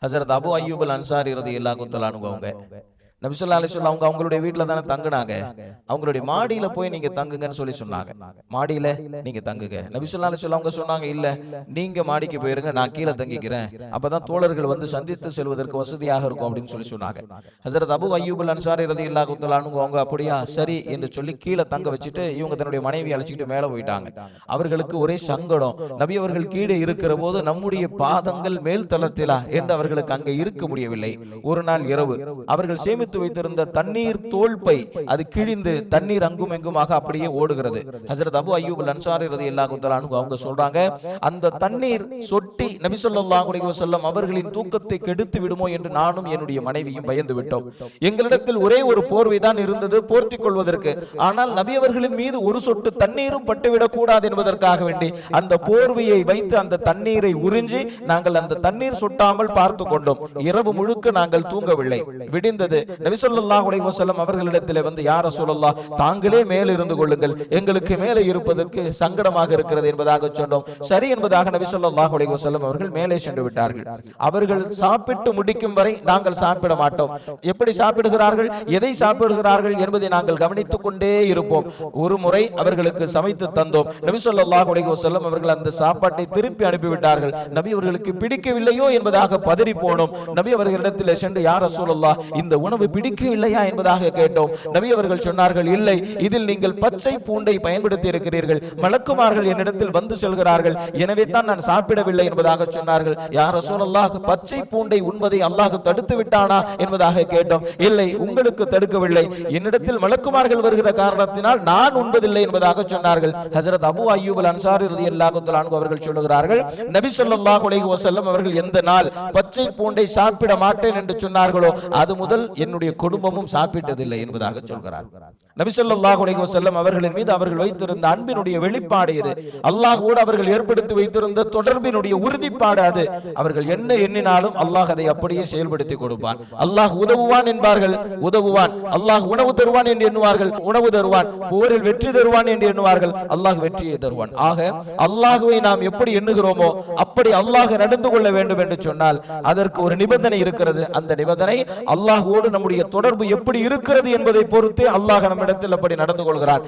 ஹஸரத் அபு அய்யூப் அல் அன்சாரி ரலியல்லாஹு தஆலா அன்ஹு அவங்க நபி ஸல்லல்லாஹு அலைஹி வஸல்லம் அவங்களுடைய வீட்டில் தானே தங்குனாங்க. அவங்களுடைய மாடியில போய் நீங்க தங்குங்கன்னு சொல்லி சொன்னாங்க. மாடியில நீங்க தங்குங்க. நபி ஸல்லல்லாஹு அலைஹி வஸல்லம் அவங்க சொன்னாங்க, இல்ல நீங்க மாடிக்கு போயிருங்க, நான் கீழே தங்கிக்கிறேன், அப்பதான் தோழர்கள் வந்து சந்தித்து செல்வதற்கு வசதியாக இருக்கும் அப்படின்னு சொல்லி சொன்னாங்க. ஹஸரத் அபு அய்யூப் அல் அன்சாரி ரலியல்லாஹு தஆலா அன்ஹு அவங்க அப்படியா சரி என்று சொல்லி கீழே தங்க வச்சுட்டு இவங்க தன்னுடைய மனைவி அழைச்சிட்டு மேலே போயிட்டாங்க. அவர்களுக்கு ஒரே சங்கடம். நபி அவர்கள் கீழே இருக்கிற போது நம்முடைய பாதங்கள் மேல் தளத்திலா என்று அவர்களுக்கு அங்கே இருக்க முடியவில்லை. ஒரு நாள் இரவு அவர்கள் சேமித்து வைத்திருந்த தண்ணீர் தோல்பை அது கிழிந்து தண்ணீர் அங்கும் எங்குமாக அப்படியே ஓடுகிறது. ஹஸரத் அபு அய்யூப் அல் அன்சாரி ரலியல்லாஹு தஆலா அன்ஹு அவங்க சொல்றாங்க, அந்த தண்ணீர் சொட்டி நபி ஸல்லல்லாஹு அலைஹி வஸல்லம் அவர்களின் தூக்கத்தை கெடுத்து விடுமோ என்று நானும் என்னுடைய மனைவியும் பயந்து விட்டோம். எங்களிடத்தில் ஒரே ஒரு போர்வை தான் இருந்தது போர்த்திக் கொள்வதற்கு. ஆனால் நபி அவர்களின் மீது ஒரு சொட்டு தண்ணீரும் பட்டுவிடக் கூடாது என்பதற்காக வேண்டி அந்த போர்வையை வைத்து அந்த தண்ணீரை உறிஞ்சி நாங்கள் அந்த தண்ணீர் சொட்டாமல் பார்த்து கொண்டோம். இரவு முழுக்க நாங்கள் தூங்கவில்லை. விடிந்தது. நபி ஸல்லல்லாஹு அலைஹி வஸல்லம் அவர்களிடத்தில் வந்து, யா ரசூலல்லாஹ், தாங்களே மேலே இருந்து கொள்ளுங்கள், எங்களுக்கு மேலே இருப்பதற்கு சங்கடமாக இருக்கிறது என்பதாக சொன்னோம். சரி என்பதாக நபி ஸல்லல்லாஹு அலைஹி வஸல்லம் அவர்கள் மேலே சென்று விட்டார்கள். அவர்கள் சாப்பிட்டு முடிக்கும் வரை நாங்கள் சாப்பிட மாட்டோம். எப்படி சாப்பிடுகிறார்கள், எதை சாப்பிடுகிறார்கள் என்பதை நாங்கள் கவனித்துக் கொண்டே இருப்போம். ஒரு முறை அவர்களுக்கு சமைத்து தந்தோம். நபி ஸல்லல்லாஹு அலைஹி வஸல்லம் அவர்கள் அந்த சாப்பாட்டை திருப்பி அனுப்பிவிட்டார்கள். நபி அவர்களுக்கு பிடிக்கவில்லையோ என்பதாக பதறி போனோம். நபி அவர்களிடத்தில் சென்று, யா ரசூலல்லாஹ், இந்த உணவு பிடிக்கவில்லையா என்பதாக கேட்டோம். நபி அவர்கள் சொன்னார்கள், இல்லை, இதில் நீங்கள் பச்சை பூண்டை பயன்படுத்தி இருக்கிறீர்கள், மலக்குமார்கள் என்னிடத்தில் வந்து செல்கிறார்கள், எனவே தான் நான் சாப்பிடவில்லை என்பதாக சொன்னார்கள். யா ரசூலல்லாஹ், பச்சை பூண்டை உண்பதை அல்லாஹ் தடுத்து விட்டானா என்பதாக கேட்டோம். இல்லை, உங்களுக்கு தடுக்கவில்லை, என்னிடத்தில் மலக்குமார்கள் வருகிற காரணத்தினால் நான் உண்பதில்லை என்பதாக சொன்னார்கள். ஹஸரத் அபு அய்யூப் அல் அன்சாரி ரலியல்லாஹு தஆலா அன்ஹு அவர்கள் சொல்லுகிறார்கள், நபி ஸல்லல்லாஹு அலைஹி வஸல்லம் அவர்கள் எந்த நாள் பச்சை பூண்டை சாப்பிட மாட்டேன் என்று சொன்னார்களோ அது முதல் என்னுடைய குடும்பமும் சாப்பிட்டதில்லை என்பதாக சொல்கிறார். நபி ஸல்லல்லாஹு அலைஹி வஸல்லம் அவர்களின் மீது அவர்கள் வைத்திருந்த அன்பினுடைய வெளிப்பாடு இது. அல்லாஹ்வோடு அவர்கள் ஏற்படுத்தி வைத்திருந்த தொடர்பினுடைய உறுதிப்பாடு அது. அவர்கள் என்ன எண்ணினாலும் அல்லாஹ் அதை அப்படியே செயல்படுத்தி கொடுப்பான். அல்லாஹ் உதவுவான் என்பார்கள், உதவுவான். அல்லாஹ் உணவு தருவான் என்று எண்ணுவார்கள், உணவு தருவான். போரில் வெற்றி தருவான் என்று எண்ணுவார்கள், அல்லாஹ் வெற்றியை தருவான். ஆக அல்லாஹ்வை நாம் எப்படி எண்ணுகிறோமோ அப்படி அல்லாஹ் நடந்து கொள்ள வேண்டும் என்று சொன்னால் அதற்கு ஒரு நிபந்தனை இருக்கிறது. அந்த நிபந்தனை அல்லாஹ்வோடு நம்முடைய தொடர்பு எப்படி இருக்கிறது என்பதை பொறுத்தே அல்லாஹ் நம்மிடத்தில் அப்படி நடந்து கொள்கிறார்.